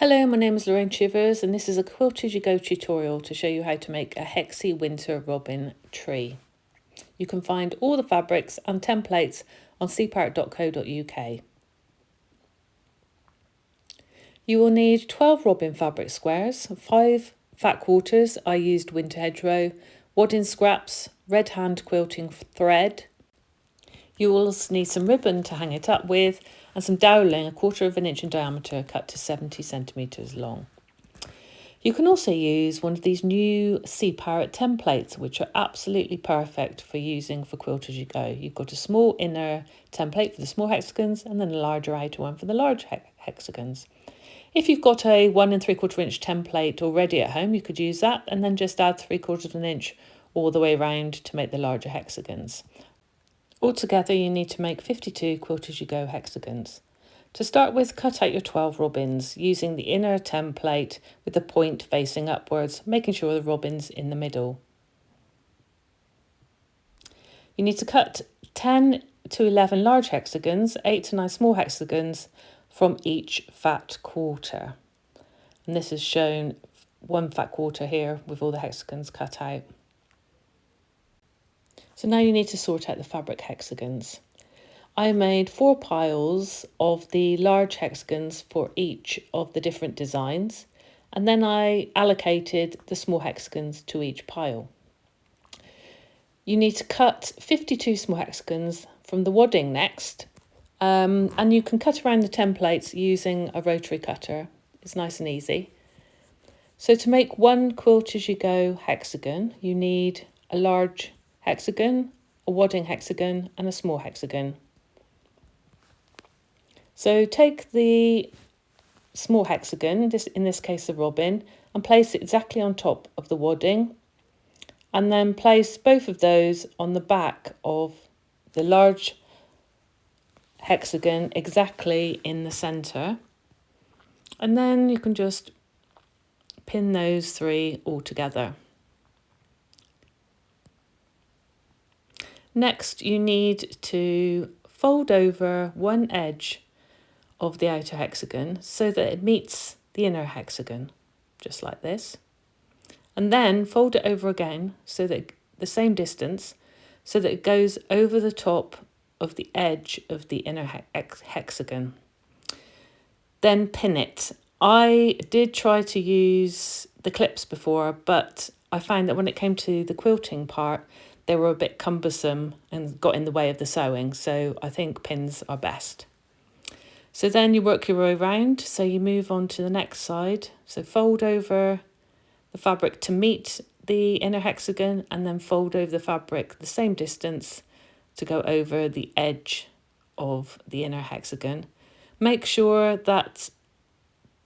Hello, my name is Lorraine Chivers and this is a Quilt-as-you-go tutorial to show you how to make a hexie winter robin tree. You can find all the fabrics and templates on cpart.co.uk. You will need 12 robin fabric squares, 5 fat quarters, I used winter hedgerow, wadding scraps, red hand quilting thread. You will also need some ribbon to hang it up with and some doweling 1/4 of an inch in diameter cut to 70 centimetres long. You can also use one of these new Sea Parrot templates, which are absolutely perfect for using for Quilt-as-you-go. You've got a small inner template for the small hexagons and then a larger outer one for the large hexagons. If you've got a 1 3/4 inch template already at home, you could use that and then just add 3/4 of an inch all the way around to make the larger hexagons. Altogether, you need to make 52 Quilt-as-you-go hexagons. To start with, cut out your 12 robins using the inner template with the point facing upwards, making sure the robin's in the middle. You need to cut 10 to 11 large hexagons, 8 to 9 small hexagons from each fat quarter. And this is shown 1 fat quarter here with all the hexagons cut out. So now you need to sort out the fabric hexagons. I made 4 piles of the large hexagons for each of the different designs, and then I allocated the small hexagons to each pile. You need to cut 52 small hexagons from the wadding next, and you can cut around the templates using a rotary cutter. It's nice and easy. So to make one Quilt-as-you-go hexagon, you need a large hexagon, a wadding hexagon and a small hexagon. So take the small hexagon, in this case the robin, and place it exactly on top of the wadding, and then place both of those on the back of the large hexagon exactly in the centre, and then you can just pin those 3 all together. Next, you need to fold over one edge of the outer hexagon so that it meets the inner hexagon, just like this. And then fold it over again so that the same distance, so that it goes over the top of the edge of the inner hexagon. Then pin it. I did try to use the clips before, but I found that when it came to the quilting part, they were a bit cumbersome and got in the way of the sewing, so I think pins are best. So then you work your way around, so you move on to the next side. So fold over the fabric to meet the inner hexagon and then fold over the fabric the same distance to go over the edge of the inner hexagon. Make sure that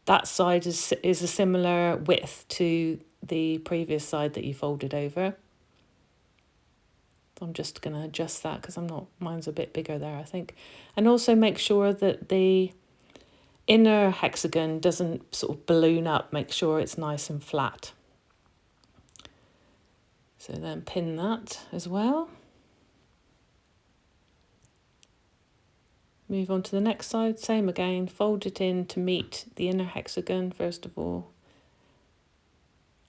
that side is a similar width to the previous side that you folded over. I'm just going to adjust that because mine's a bit bigger there, I think. And also make sure that the inner hexagon doesn't sort of balloon up. Make sure it's nice and flat. So then pin that as well. Move on to the next side, same again, fold it in to meet the inner hexagon first of all,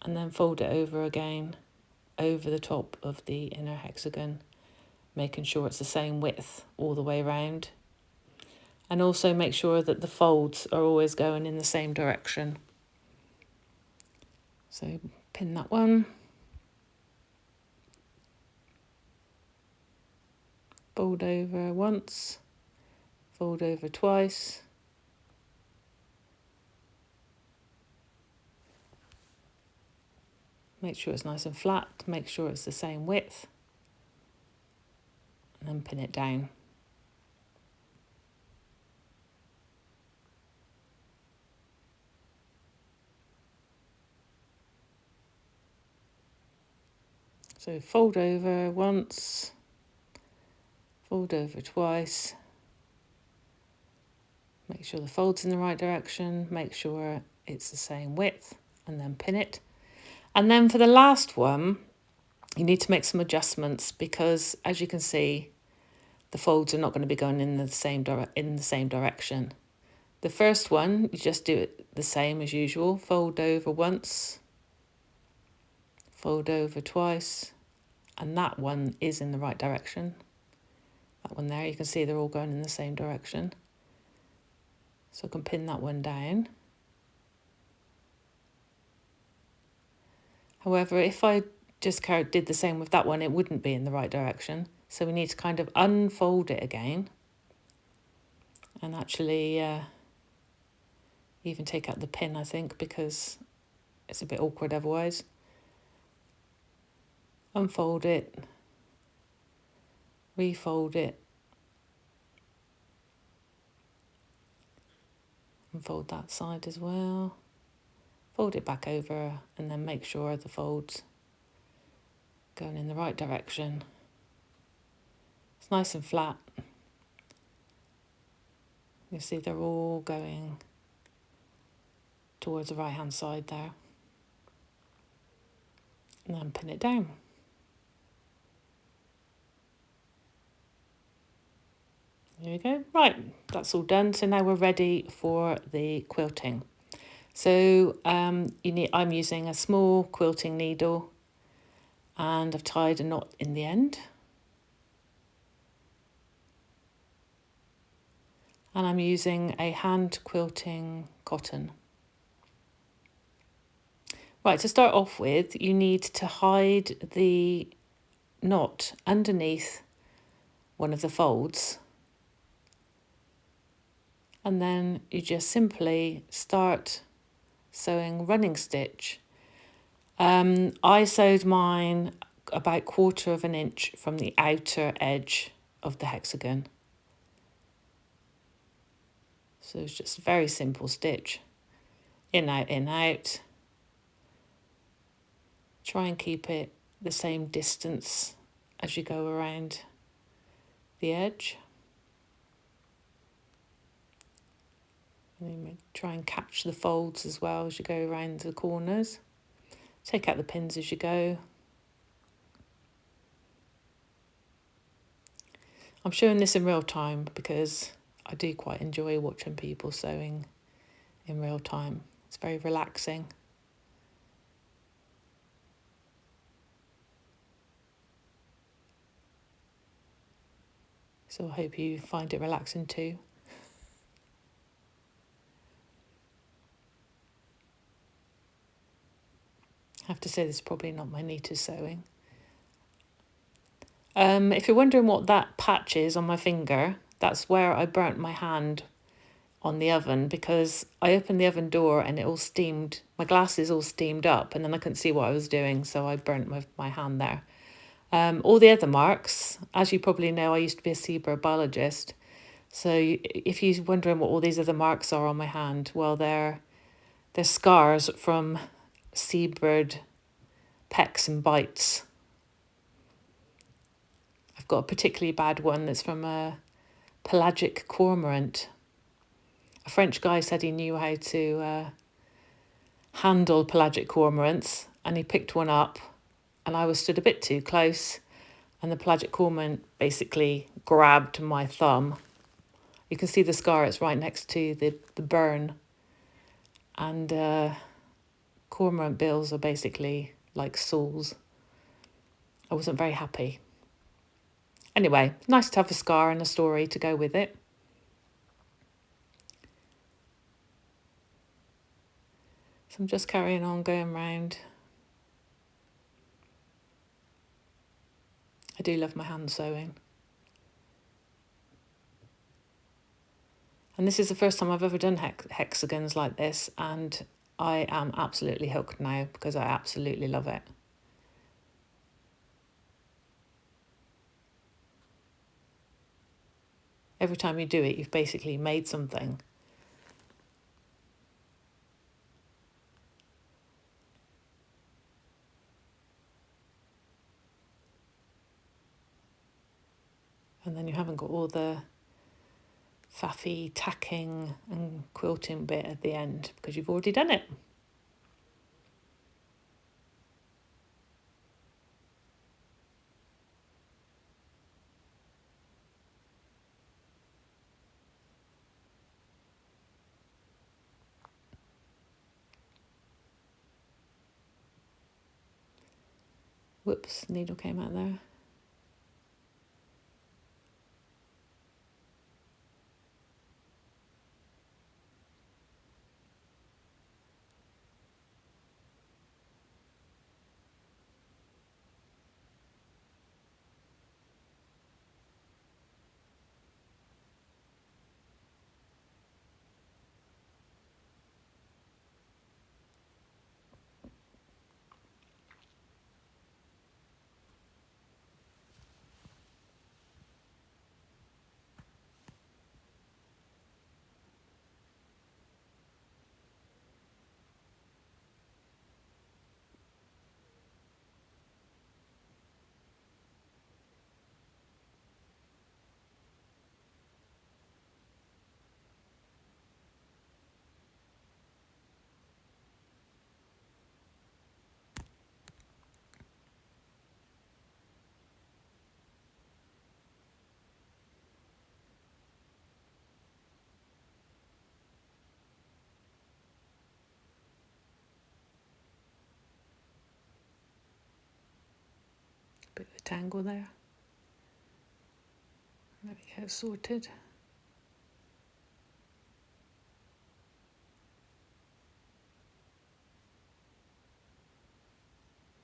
and then fold it over again over the top of the inner hexagon, making sure it's the same width all the way around. And also make sure that the folds are always going in the same direction. So pin that one. Fold over once, fold over twice. Make sure it's nice and flat, make sure it's the same width, and then pin it down. So fold over once, fold over twice, make sure the fold's in the right direction, make sure it's the same width, and then pin it. And then for the last one, you need to make some adjustments because, as you can see, the folds are not going to be going in the same direction. The first one, you just do it the same as usual. Fold over once, fold over twice, and that one is in the right direction. That one there, you can see they're all going in the same direction. So I can pin that one down. However, if I just did the same with that one, it wouldn't be in the right direction. So we need to kind of unfold it again and actually even take out the pin, I think, because it's a bit awkward otherwise. Unfold it, refold it, unfold that side as well, fold it back over, and then make sure the fold's going in the right direction. It's nice and flat. You see they're all going towards the right hand side there. And then pin it down. There we go. Right, that's all done. So now we're ready for the quilting. So I'm using a small quilting needle, and I've tied a knot in the end. And I'm using a hand quilting cotton. Right, to start off with, you need to hide the knot underneath one of the folds. And then you just simply start sewing running stitch. I sewed mine about 1/4 of an inch from the outer edge of the hexagon. So it's just a very simple stitch. In, out, in, out. Try and keep it the same distance as you go around the edge. And try and catch the folds as well as you go around the corners. Take out the pins as you go. I'm showing this in real time because I do quite enjoy watching people sewing in real time. It's very relaxing. So I hope you find it relaxing too. I have to say this is probably not my neatest sewing. If you're wondering what that patch is on my finger, that's where I burnt my hand on the oven, because I opened the oven door and it all steamed, my glasses all steamed up, and then I couldn't see what I was doing, so I burnt my hand there. All the other marks, as you probably know, I used to be a seabird biologist, so if you're wondering what all these other marks are on my hand, well, they're scars from seabird pecks and bites. I've got a particularly bad one that's from a pelagic cormorant. A French guy said he knew how to handle pelagic cormorants, and he picked one up, and I was stood a bit too close, and the pelagic cormorant basically grabbed my thumb. You can see the scar, it's right next to the burn. And cormorant bills are basically like saws. I wasn't very happy. Anyway, nice to have a scar and a story to go with it. So I'm just carrying on going round. I do love my hand sewing. And this is the first time I've ever done hexagons like this, and I am absolutely hooked now because I absolutely love it. Every time you do it, you've basically made something. And then you haven't got all the faffy tacking and quilting bit at the end because you've already done it. Whoops, needle came out there. Bit of a tangle there. There we go, sorted.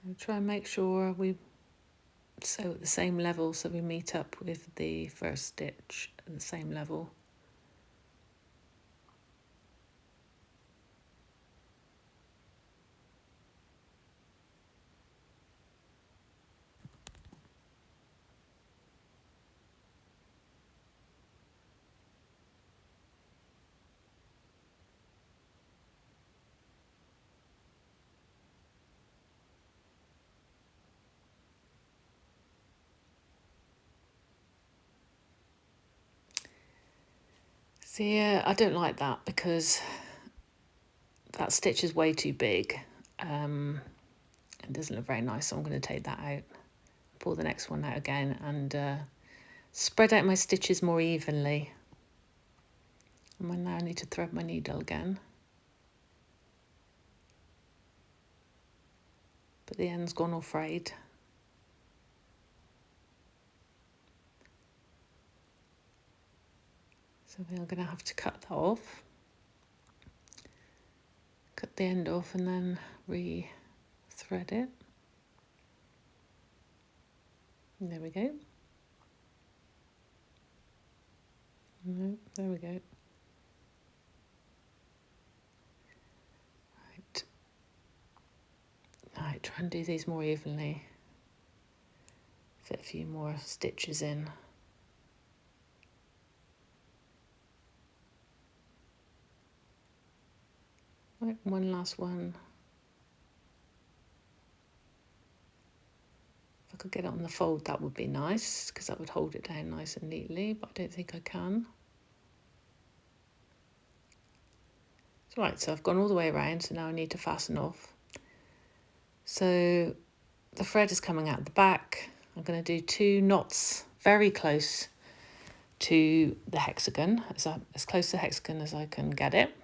I'll try and make sure we sew at the same level so we meet up with the first stitch at the same level. See, I don't like that because that stitch is way too big. It doesn't look very nice, so I'm going to take that out. Pull the next one out again and spread out my stitches more evenly. And now I need to thread my needle again. But the end's gone all frayed. So we're going to have to cut that off. Cut the end off and then re-thread it. And there we go. No, there we go. Right, try and do these more evenly. Fit a few more stitches in. Right, one last one. If I could get it on the fold, that would be nice, because that would hold it down nice and neatly, but I don't think I can. So, right, so I've gone all the way around, so now I need to fasten off. So the thread is coming out the back. I'm going to do 2 knots very close to the hexagon, as close to the hexagon as I can get it.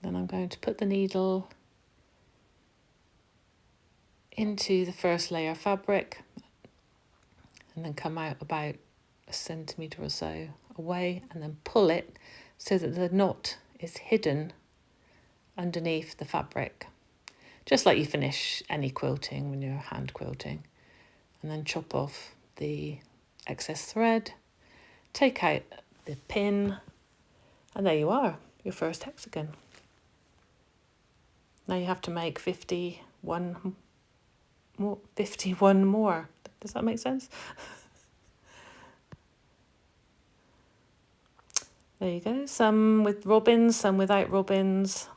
Then I'm going to put the needle into the first layer of fabric and then come out about a centimetre or so away and then pull it so that the knot is hidden underneath the fabric, just like you finish any quilting when you're hand quilting. And then chop off the excess thread, take out the pin, and there you are, your first hexagon. Now you have to make 51 more. Does that make sense? There you go, some with robins, some without robins.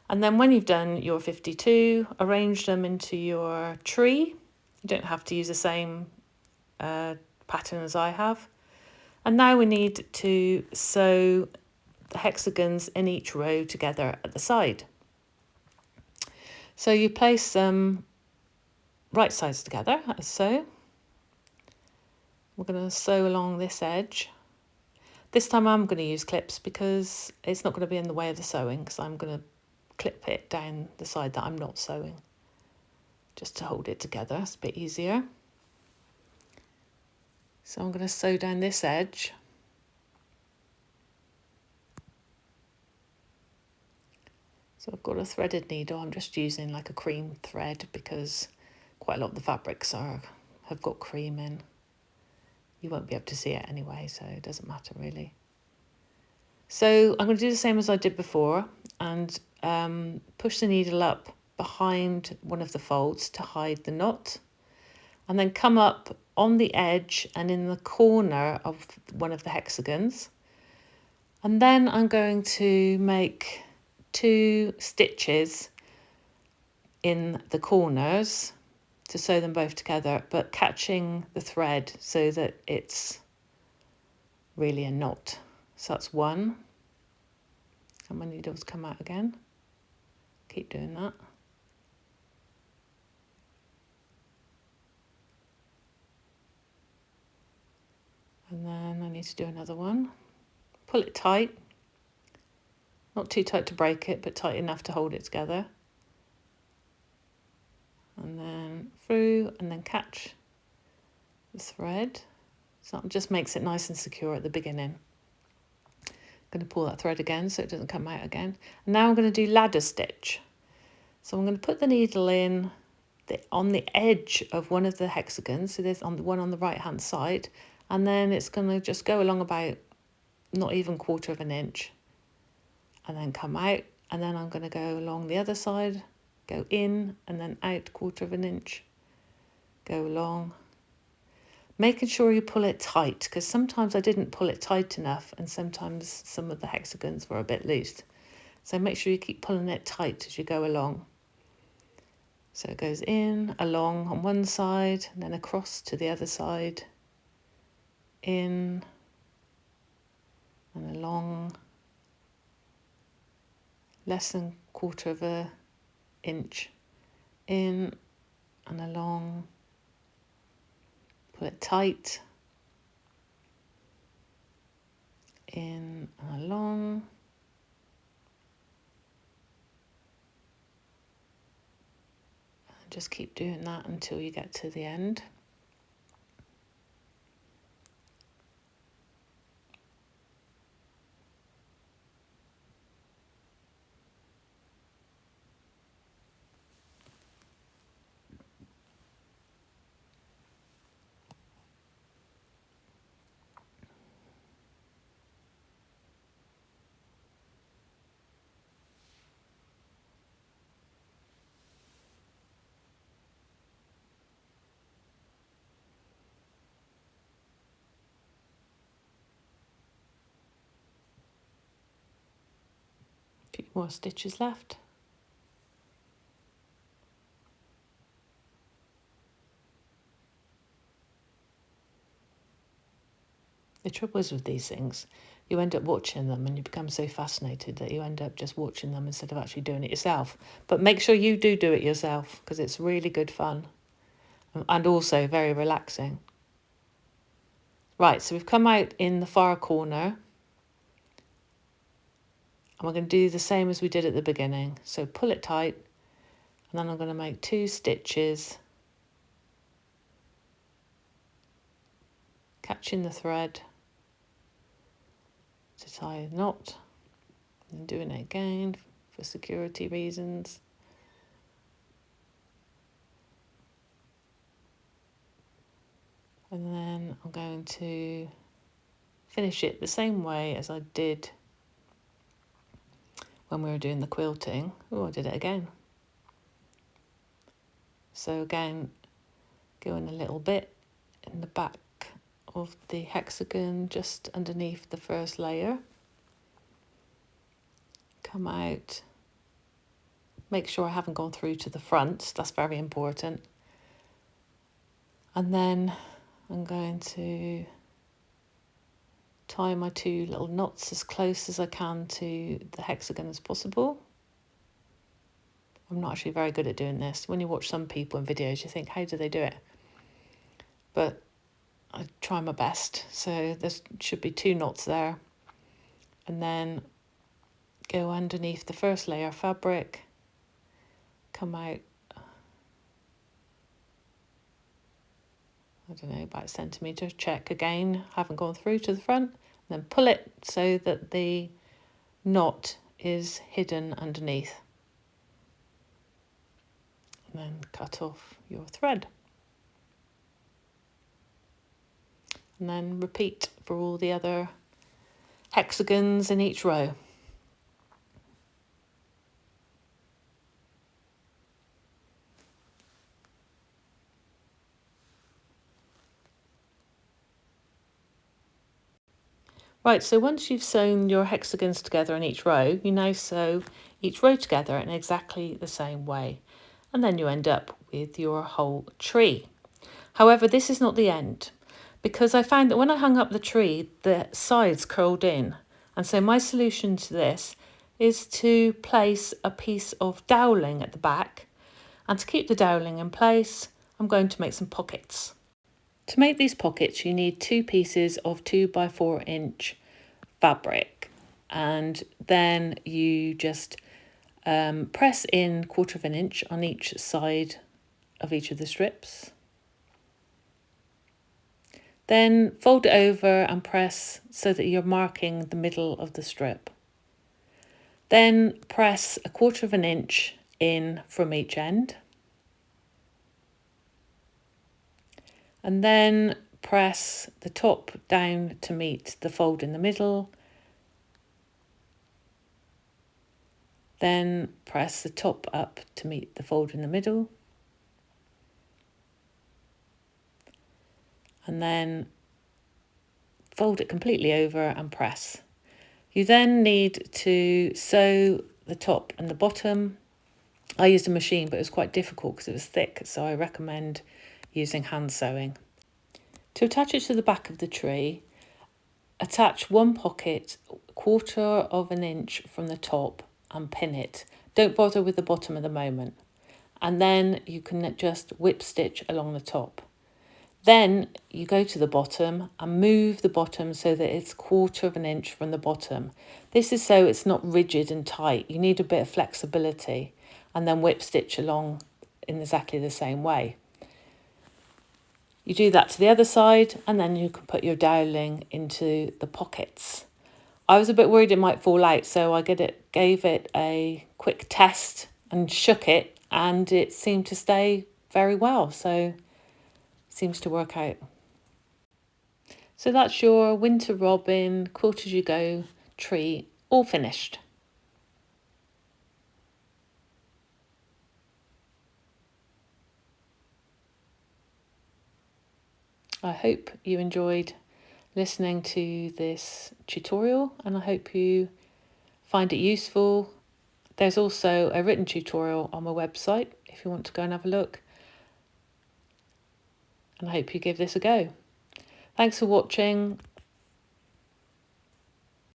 And then when you've done your 52, arrange them into your tree. You don't have to use the same pattern as I have. And now we need to sew the hexagons in each row together at the side. So you place them right sides together, as so. We're going to sew along this edge. This time I'm going to use clips because it's not going to be in the way of the sewing, because I'm going to clip it down the side that I'm not sewing, just to hold it together. It's a bit easier. So I'm going to sew down this edge. So I've got a threaded needle. I'm just using like a cream thread because quite a lot of the fabrics have got cream in. You won't be able to see it anyway, so it doesn't matter really. So I'm going to do the same as I did before and push the needle up behind one of the folds to hide the knot, and then come up on the edge and in the corner of one of the hexagons. And then I'm going to make 2 stitches in the corners to sew them both together, but catching the thread so that it's really a knot. So that's 1. And my needles come out again. Keep doing that. And then I need to do another one. Pull it tight. Not too tight to break it, but tight enough to hold it together. And then through, and then catch the thread. So that just makes it nice and secure at the beginning. I'm going to pull that thread again so it doesn't come out again. And now I'm going to do ladder stitch. So I'm going to put the needle in on the edge of one of the hexagons. So there's on the one on the right hand side. And then it's going to just go along about not even 1/4 of an inch. And then come out. And then I'm going to go along the other side. Go in and then out 1/4 of an inch. Go along. Making sure you pull it tight, because sometimes I didn't pull it tight enough and sometimes some of the hexagons were a bit loose. So make sure you keep pulling it tight as you go along. So it goes in, along on one side, and then across to the other side, in and along, less than 1/4 of an inch, in and along, pull it tight, in and along, and just keep doing that until you get to the end. A few more stitches left. The trouble is with these things, you end up watching them and you become so fascinated that you end up just watching them instead of actually doing it yourself. But make sure you do it yourself, because it's really good fun and also very relaxing. Right, so we've come out in the far corner and we're going to do the same as we did at the beginning. So pull it tight, and then I'm going to make 2 stitches, catching the thread to tie a knot, and doing it again for security reasons. And then I'm going to finish it the same way as I did when we were doing the quilting. Oh, I did it again. So again, go in a little bit in the back of the hexagon, just underneath the first layer. Come out. Make sure I haven't gone through to the front. That's very important. And then I'm going to tie my 2 little knots as close as I can to the hexagon as possible. I'm not actually very good at doing this. When you watch some people in videos, you think, how do they do it? But I try my best. So there should be 2 knots there. And then go underneath the first layer of fabric, come out, I don't know, about a centimetre, check again, haven't gone through to the front, then pull it so that the knot is hidden underneath. And then cut off your thread. And then repeat for all the other hexagons in each row. Right, so once you've sewn your hexagons together in each row, you now sew each row together in exactly the same way. And then you end up with your whole tree. However, this is not the end, because I found that when I hung up the tree, the sides curled in. And so my solution to this is to place a piece of doweling at the back. And to keep the doweling in place, I'm going to make some pockets. To make these pockets, you need 2 pieces of 2 by 4 inch fabric, and then you just press in 1/4 of an inch on each side of each of the strips. Then fold it over and press so that you're marking the middle of the strip. Then press 1/4 of an inch in from each end. And then press the top down to meet the fold in the middle. Then press the top up to meet the fold in the middle. And then fold it completely over and press. You then need to sew the top and the bottom. I used a machine, but it was quite difficult because it was thick, so I recommend using hand sewing. To attach it to the back of the tree, attach one pocket 1/4 of an inch from the top and pin it. Don't bother with the bottom at the moment. And then you can just whip stitch along the top. Then you go to the bottom and move the bottom so that it's 1/4 of an inch from the bottom. This is so it's not rigid and tight. You need a bit of flexibility, and then whip stitch along in exactly the same way. You do that to the other side, and then you can put your doweling into the pockets. I was a bit worried it might fall out, so I gave it a quick test and shook it, and it seemed to stay very well, so seems to work out. So that's your winter robin quilt-as-you-go tree all finished. I hope you enjoyed listening to this tutorial, and I hope you find it useful. There's also a written tutorial on my website if you want to go and have a look. And I hope you give this a go. Thanks for watching.